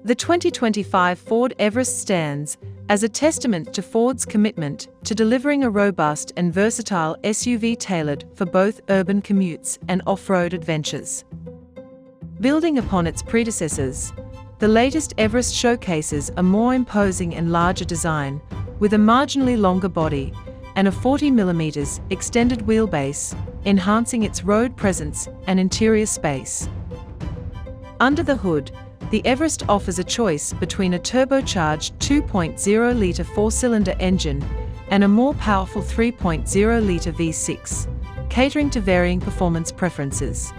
The 2025 Ford Everest stands as a testament to Ford's commitment to delivering a robust and versatile SUV tailored for both urban commutes and off-road adventures. Building upon its predecessors, the latest Everest showcases a more imposing and larger design, with a marginally longer body and a 40mm extended wheelbase, enhancing its road presence and interior space. Under the hood, the Everest offers a choice between a turbocharged 2.0-litre four-cylinder engine and a more powerful 3.0-litre V6, catering to varying performance preferences.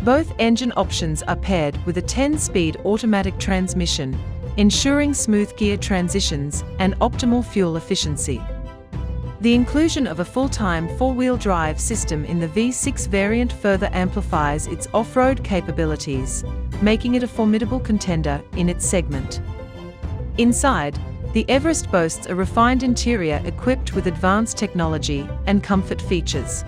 Both engine options are paired with a 10-speed automatic transmission, ensuring smooth gear transitions and optimal fuel efficiency. The inclusion of a full-time four-wheel drive system in the V6 variant further amplifies its off-road capabilities, making it a formidable contender in its segment. Inside, the Everest boasts a refined interior equipped with advanced technology and comfort features.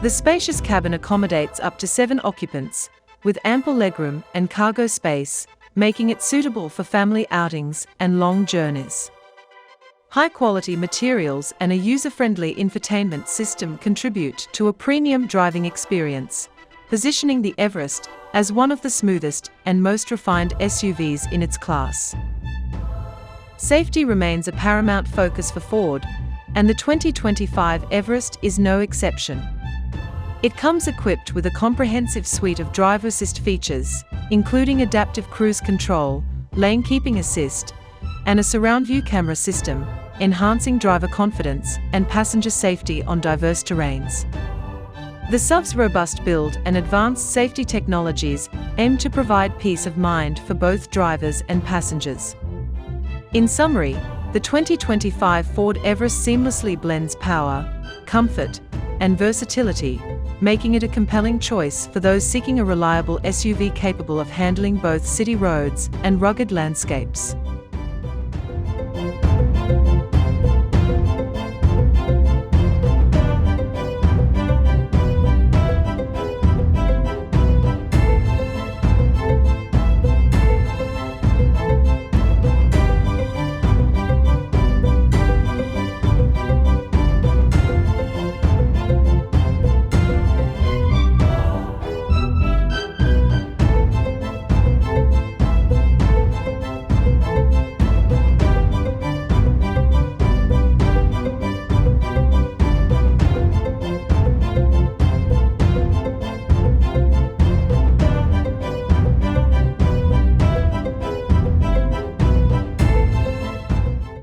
The spacious cabin accommodates up to 7 occupants, with ample legroom and cargo space, making it suitable for family outings and long journeys. High-quality materials and a user-friendly infotainment system contribute to a premium driving experience, positioning the Everest as one of the smoothest and most refined SUVs in its class. Safety remains a paramount focus for Ford, and the 2025 Everest is no exception. It comes equipped with a comprehensive suite of driver assist features, including adaptive cruise control, lane keeping assist, and a surround view camera system, enhancing driver confidence and passenger safety on diverse terrains. The SUV's robust build and advanced safety technologies aim to provide peace of mind for both drivers and passengers. In summary, the 2025 Ford Everest seamlessly blends power, comfort, and versatility, making it a compelling choice for those seeking a reliable SUV capable of handling both city roads and rugged landscapes.